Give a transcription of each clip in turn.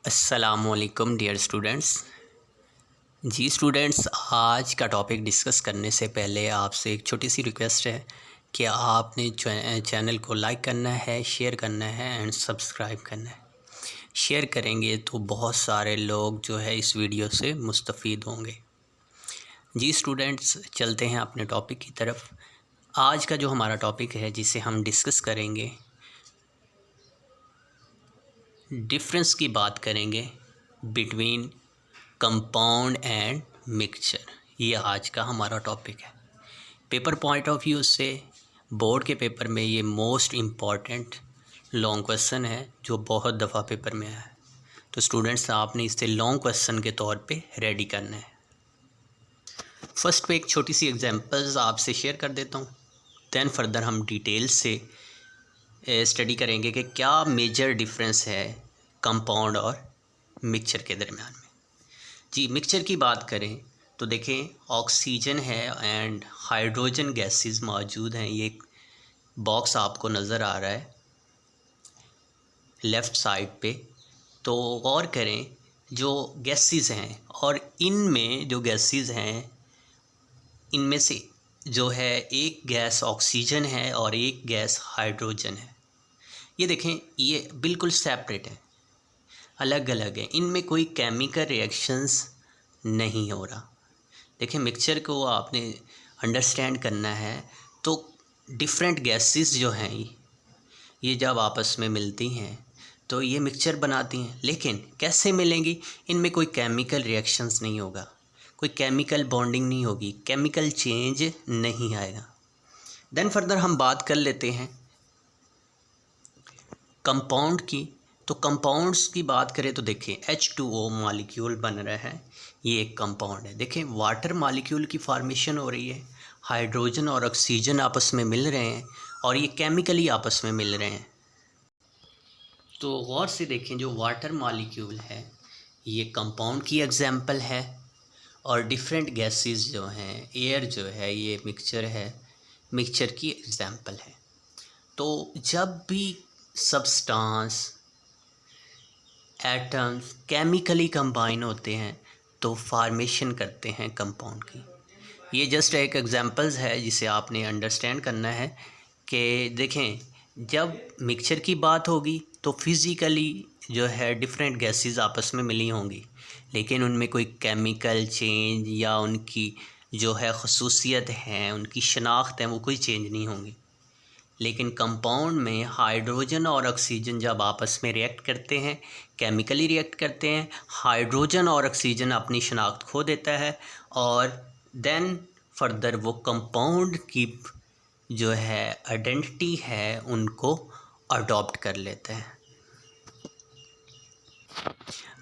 अस्सलामुअलैकुम dear students. जी students, आज का टॉपिक डिस्कस करने से पहले आपसे एक छोटी सी रिक्वेस्ट है कि आपने चैनल को लाइक करना है, शेयर करना है एंड सब्सक्राइब करना है। शेयर करेंगे तो बहुत सारे लोग जो है इस वीडियो से मुस्तफ़ीद होंगे। जी स्टूडेंट्स, चलते हैं अपने टॉपिक की तरफ। आज का जो हमारा टॉपिक है जिसे हम डिस्कस करेंगे, डिफरेंस की बात करेंगे बिटवीन कंपाउंड एंड मिक्सचर। ये आज का हमारा टॉपिक है। पेपर पॉइंट ऑफ व्यू से बोर्ड के पेपर में ये मोस्ट इम्पॉर्टेंट लॉन्ग क्वेश्चन है जो बहुत दफ़ा पेपर में आया है। तो स्टूडेंट्स, आपने इसे लॉन्ग क्वेश्चन के तौर पे रेडी करना है। फर्स्ट पे एक छोटी सी एग्जांपल्स आपसे शेयर कर देता हूँ, दैन फर्दर हम डिटेल से स्टडी करेंगे कि क्या मेजर डिफरेंस है कंपाउंड और मिक्सचर के दरमियान में। जी, मिक्सचर की बात करें तो देखें, ऑक्सीजन है एंड हाइड्रोजन गैसेस मौजूद हैं। ये बॉक्स आपको नज़र आ रहा है लेफ़्ट साइड पे। तो गौर करें, जो गैसेस हैं और इनमें जो गैसेस हैं, इनमें से जो है एक गैस ऑक्सीजन है और एक गैस हाइड्रोजन है। ये देखें, ये बिल्कुल सेपरेट है, अलग अलग है, इनमें कोई केमिकल रिएक्शंस नहीं हो रहा। देखिए, मिक्सचर को आपने अंडरस्टैंड करना है तो डिफरेंट गैसेस जो हैं ये जब आपस में मिलती हैं तो ये मिक्सचर बनाती हैं। लेकिन कैसे मिलेंगी? इनमें कोई केमिकल रिएक्शंस नहीं होगा, कोई केमिकल बॉन्डिंग नहीं होगी, केमिकल चेंज नहीं आएगा। देन फर्दर हम बात कर लेते हैं कंपाउंड की। तो कंपाउंड्स की बात करें तो देखिए, H2O मॉलिक्यूल बन रहा है, ये एक कंपाउंड है। देखें, वाटर मॉलिक्यूल की फॉर्मेशन हो रही है, हाइड्रोजन और ऑक्सीजन आपस में मिल रहे हैं और ये केमिकली आपस में मिल रहे हैं। तो गौर से देखें, जो वाटर मॉलिक्यूल है ये कंपाउंड की एग्जांपल है और डिफरेंट गैसेस जो हैं, एयर जो है ये मिक्सचर की एग्जांपल है। तो जब भी सब्सटेंस, एटम्स केमिकली कंबाइन होते हैं तो फॉर्मेशन करते हैं कंपाउंड की। ये जस्ट एक एग्जांपल्स है जिसे आपने अंडरस्टैंड करना है कि देखें, जब मिक्सचर की बात होगी तो फिज़िकली जो है डिफरेंट गैसेस आपस में मिली होंगी, लेकिन उनमें कोई केमिकल चेंज या उनकी जो है खसूसियत हैं, उनकी शनाख्त है, वो कोई चेंज नहीं होंगी। लेकिन कंपाउंड में हाइड्रोजन और ऑक्सीजन जब आपस में रिएक्ट करते हैं, केमिकली रिएक्ट करते हैं, हाइड्रोजन और ऑक्सीजन अपनी शनाख्त खो देता है और देन फर्दर वो कंपाउंड की जो है आइडेंटिटी है उनको अडॉप्ट कर लेते हैं।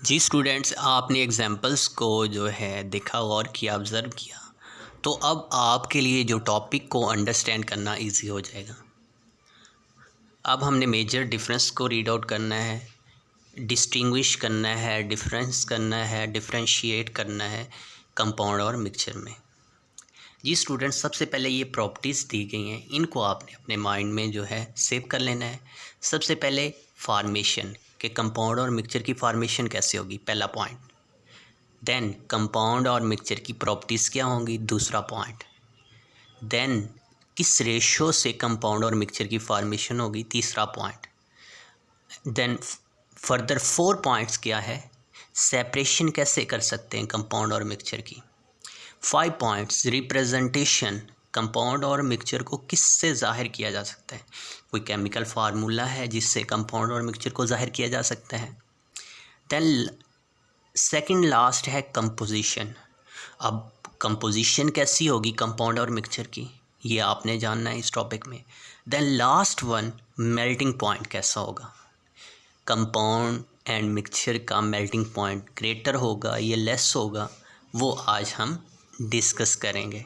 जी स्टूडेंट्स, आपने एग्जांपल्स को जो है देखा और किया, ऑब्ज़र्व किया, तो अब आपके लिए जो टॉपिक को अंडरस्टैंड करना इजी हो जाएगा। अब हमने मेजर डिफरेंस को रीड आउट करना है, डिस्टिंग्विश करना है, डिफरेंस करना है, डिफरेंशिएट करना है कंपाउंड और मिक्सचर में। जी स्टूडेंट्स, सबसे पहले ये प्रॉपर्टीज़ दी गई हैं, इनको आपने अपने माइंड में जो है सेव कर लेना है। सबसे पहले फार्मेशन, कि कंपाउंड और मिक्सचर की फार्मेशन कैसे होगी, पहला पॉइंट। देन कंपाउंड और मिक्सचर की प्रॉपर्टीज़ क्या होंगी, दूसरा पॉइंट। देन किस रेशो से कंपाउंड और मिक्सचर की फार्मेशन होगी, तीसरा पॉइंट। देन फर्दर 4 पॉइंट्स क्या है, सेपरेशन कैसे कर सकते हैं कंपाउंड और मिक्सचर की। 5 पॉइंट्स, रिप्रेजेंटेशन, कंपाउंड और मिक्सचर को किससे ज़ाहिर किया जा सकता है, कोई केमिकल फार्मूला है जिससे कंपाउंड और मिक्सचर को ज़ाहिर किया जा सकता है। देन सेकंड लास्ट है कंपोजिशन। अब कंपोजिशन कैसी होगी कंपाउंड और मिक्सचर की, ये आपने जानना है इस टॉपिक में। Then last one, melting point कैसा होगा, कंपाउंड एंड मिक्सचर का मेल्टिंग पॉइंट ग्रेटर होगा या लेस होगा, वो आज हम डिस्कस करेंगे।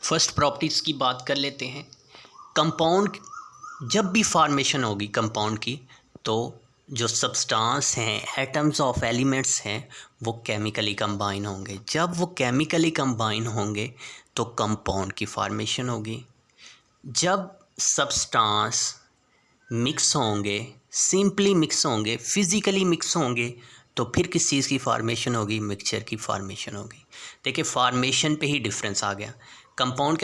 फर्स्ट प्रॉपर्टीज़ की बात कर लेते हैं। कंपाउंड, जब भी फॉर्मेशन होगी कंपाउंड की तो जो सब्सटेंस हैं, एटम्स ऑफ एलिमेंट्स हैं, वो केमिकली कंबाइन होंगे। जब वो केमिकली कंबाइन होंगे तो कंपाउंड की फॉर्मेशन होगी। जब सब्सटेंस मिक्स होंगे, सिंपली मिक्स होंगे, फिज़िकली मिक्स होंगे, तो फिर किस चीज़ की फार्मेशन होगी? मिक्सचर की फार्मेशन होगी। देखिए फार्मेशन पे ही डिफरेंस आ गया। कंपाउंड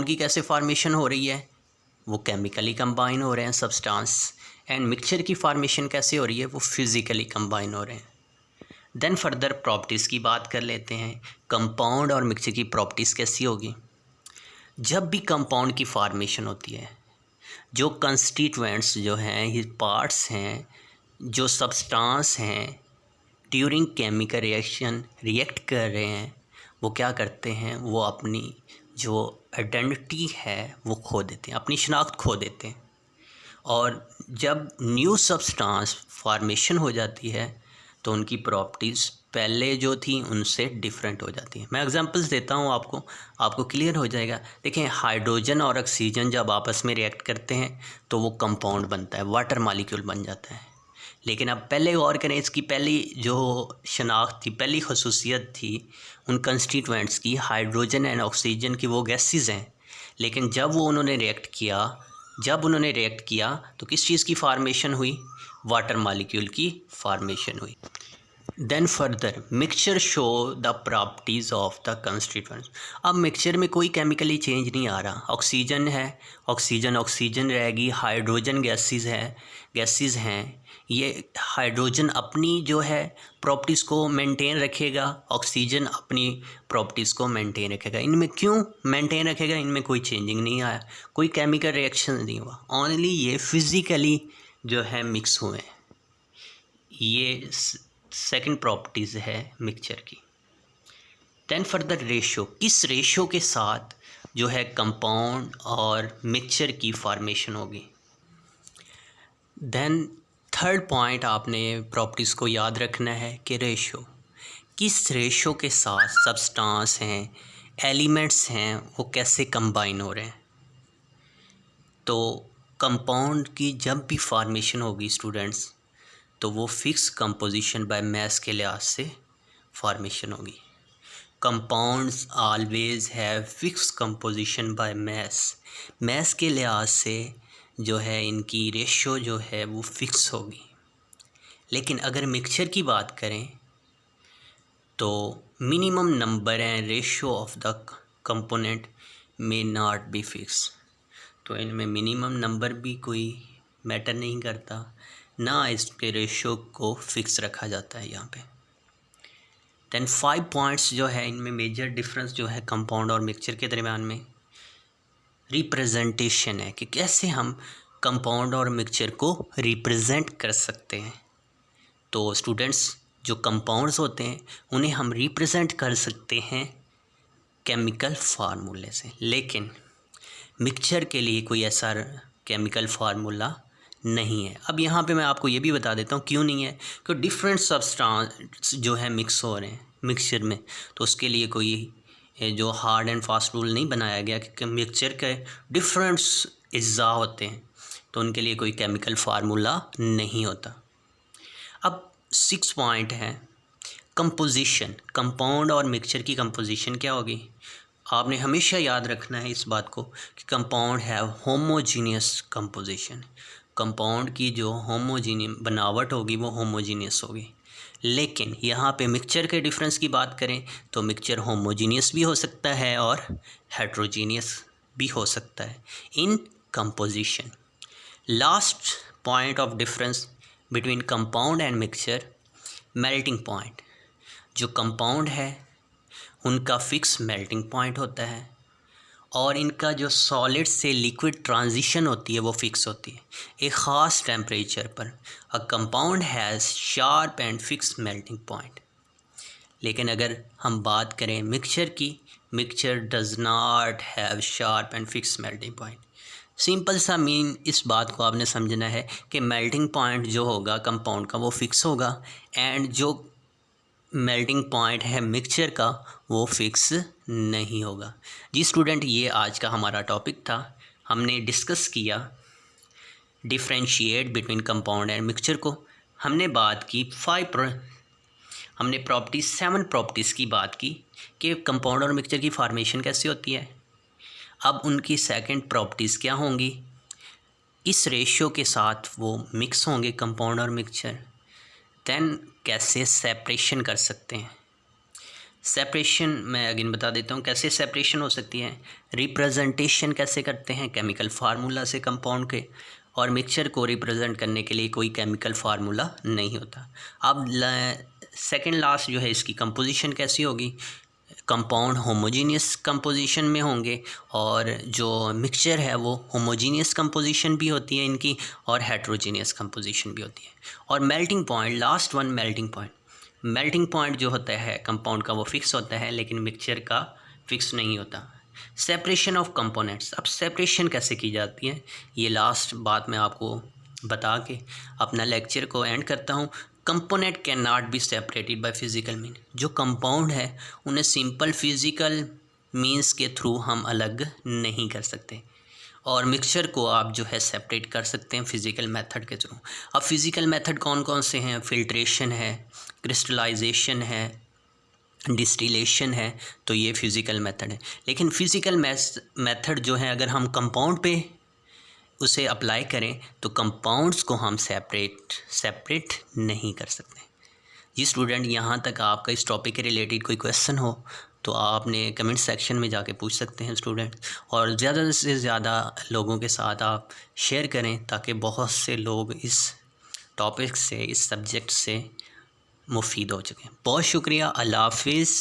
की कैसे फार्मेशन हो रही है? वो केमिकली कंबाइन हो रहे हैं सब्सटेंस, एंड मिक्सचर की फार्मेशन कैसे हो रही है? वो फिज़िकली कंबाइन हो रहे हैं। देन फर्दर प्रॉपर्टीज़ की बात कर लेते हैं। कंपाउंड और मिक्सचर की प्रॉपर्टीज़ कैसी होगी? जब भी कंपाउंड की फार्मेशन होती है, जो कंस्टिट्यूएंट्स जो हैं, ये पार्ट्स हैं, जो सब्सटेंस हैं, ड्यूरिंग केमिकल रिएक्शन रिएक्ट कर रहे हैं, वो क्या करते हैं? वो अपनी जो आइडेंटिटी है वो खो देते हैं, अपनी शनाख्त खो देते हैं। और जब न्यू सब्सटेंस फॉर्मेशन हो जाती है तो उनकी प्रॉपर्टीज़ पहले जो थी उनसे डिफरेंट हो जाती हैं। मैं एग्जांपल्स देता हूँ आपको क्लियर हो जाएगा। देखें, हाइड्रोजन और ऑक्सीजन जब आपस में रिएक्ट करते हैं तो वो कंपाउंड बनता है, वाटर मॉलिक्यूल बन जाता है। लेकिन अब पहले गौर करें, इसकी पहली जो शनाख्त थी, पहली खसूसियत थी उन कंस्टिट्यूएंट्स की, हाइड्रोजन एंड ऑक्सीजन की, वो गैसेस हैं। लेकिन जब उन्होंने रिएक्ट किया तो किस चीज़ की फार्मेशन हुई? वाटर मॉलिक्यूल की फार्मेशन हुई। Then further mixture show the properties of the constituents. अब मिक्सचर में कोई केमिकली चेंज नहीं आ रहा। ऑक्सीजन है, ऑक्सीजन रहेगी, हाइड्रोजन गैसेस हैं। ये हाइड्रोजन अपनी जो है प्रॉपर्टीज़ को मेंटेन रखेगा, ऑक्सीजन अपनी प्रॉपर्टीज़ को मेंटेन रखेगा। इनमें क्यों मेंटेन रखेगा? इनमें कोई चेंजिंग नहीं आया, कोई केमिकल रिएक्शन नहीं हुआ, ओनली ये फिज़िकली जो है मिक्स हुए हैं। ये सेकंड प्रॉपर्टीज़ है मिक्सचर की। देन फर्दर रेशो, किस रेशो के साथ जो है कंपाउंड और मिक्सचर की फार्मेशन होगी। देन थर्ड पॉइंट आपने प्रॉपर्टीज़ को याद रखना है कि रेशो, किस रेशो के साथ सब्सटेंस हैं, एलिमेंट्स हैं, वो कैसे कंबाइन हो रहे हैं। तो कंपाउंड की जब भी फार्मेशन होगी स्टूडेंट्स, तो वो फिक्स कंपोजिशन बाय मास के लिहाज से फार्मेशन होगी। Compounds always have fix composition by mass के लिहाज से जो है इनकी रेशो जो है वो फिक्स होगी। लेकिन अगर मिक्सचर की बात करें तो minimum number and ratio of the component may not be fix. तो इनमें मिनिमम नंबर भी कोई मैटर नहीं करता, ना इसके रेशो को फिक्स रखा जाता है यहाँ पे। देन 5 पॉइंट्स जो है इनमें मेजर डिफरेंस जो है कंपाउंड और मिक्सचर के दरमियान में रिप्रेजेंटेशन है कि कैसे हम कंपाउंड और मिक्सचर को रिप्रेजेंट कर सकते हैं। तो स्टूडेंट्स, जो कंपाउंड्स होते हैं उन्हें हम रिप्रेजेंट कर सकते हैं केमिकल फार्मूले से, लेकिन मिक्सचर के लिए कोई ऐसा केमिकल फार्मूला नहीं है। अब यहाँ पे मैं आपको ये भी बता देता हूँ क्यों नहीं है, कि डिफरेंट सब्सटेंस जो है मिक्स हो रहे हैं मिक्सचर में, तो उसके लिए कोई जो हार्ड एंड फास्ट रूल नहीं बनाया गया कि मिक्सचर के डिफरेंट अज्जा होते हैं तो उनके लिए कोई केमिकल फार्मूला नहीं होता। अब 6 पॉइंट है कंपोजिशन, कंपाउंड और मिक्सचर की कंपोजिशन क्या होगी। आपने हमेशा याद रखना है इस बात को कि compound have homogeneous composition. Compound की जो होमोजीनियस बनावट होगी वो होमोजीनियस होगी। लेकिन यहाँ पे मिक्सचर के डिफरेंस की बात करें तो मिक्सचर होमोजीनियस भी हो सकता है और हेट्रोजीनियस भी हो सकता है in composition. Last point of difference between compound and mixture, melting point. जो कंपाउंड है उनका फिक्स मेल्टिंग पॉइंट होता है और इनका जो सॉलिड से लिक्विड ट्रांजिशन होती है वो फिक्स होती है एक ख़ास टेम्परेचर पर। A compound has sharp and fix melting point. लेकिन अगर हम बात करें मिक्सचर की, mixture does not have sharp and fix melting point. Simple सा मीन इस बात को आपने समझना है कि मेल्टिंग पॉइंट जो होगा कंपाउंड का वो फिक्स होगा एंड जो मेल्टिंग पॉइंट है मिक्सचर का वो फिक्स नहीं होगा। जी स्टूडेंट, ये आज का हमारा टॉपिक था। हमने डिस्कस किया differentiate between compound and mixture को। हमने बात की हमने प्रॉपर्टीज़ 7 प्रॉपर्टीज़ की बात की कि कंपाउंड और मिक्सचर की फार्मेशन कैसे होती है। अब उनकी सेकंड प्रॉपर्टीज़ क्या होंगी, इस रेशियो के साथ वो मिक्स होंगे कंपाउंड और मिक्सचर, देन कैसे सेपरेशन कर सकते हैं। सेपरेशन मैं अगेन बता देता हूँ कैसे सेपरेशन हो सकती है। रिप्रेजेंटेशन कैसे करते हैं, केमिकल फार्मूला से कंपाउंड के, और मिक्सचर को रिप्रेजेंट करने के लिए कोई केमिकल फार्मूला नहीं होता। अब सेकंड लास्ट जो है इसकी कंपोजिशन कैसी होगी, कंपाउंड होमोजीनियस कंपोजिशन में होंगे, और जो मिक्सचर है वो होमोजीनियस कंपोजिशन भी होती है इनकी, और हेट्रोजीनियस कंपोजिशन भी होती है। और melting point, last one melting point जो होता है कंपाउंड का वो फिक्स होता है, लेकिन मिक्सचर का फिक्स नहीं होता। सेपरेशन ऑफ कंपोनेंट्स, अब सेपरेशन कैसे की जाती है ये लास्ट बात मैं आपको बता के अपना लेक्चर को एंड करता हूँ। Component can not be separated by physical mean, जो कंपाउंड है उन्हें सिंपल फिजिकल मीन्स के थ्रू हम अलग नहीं कर सकते, और मिक्सचर को आप जो है सेपरेट कर सकते हैं फिज़िकल मेथड के थ्रू। अब फिज़िकल मेथड कौन कौन से हैं, फिल्ट्रेशन है, क्रिस्टलाइजेशन है, डिस्टिलेशन है, तो ये फिज़िकल मेथड है। लेकिन फिज़िकल मेथड जो है अगर हम कंपाउंड पे उसे अप्लाई करें तो कंपाउंड्स को हम सेपरेट नहीं कर सकते। जी स्टूडेंट, यहाँ तक आपका इस टॉपिक के रिलेटेड कोई क्वेश्चन हो तो आपने कमेंट सेक्शन में जाके पूछ सकते हैं स्टूडेंट, और ज़्यादा से ज़्यादा लोगों के साथ आप शेयर करें ताकि बहुत से लोग इस टॉपिक से, इस सब्जेक्ट से मुफीद हो चुके हैं। बहुत शुक्रिया, अल्लाह हाफिज़।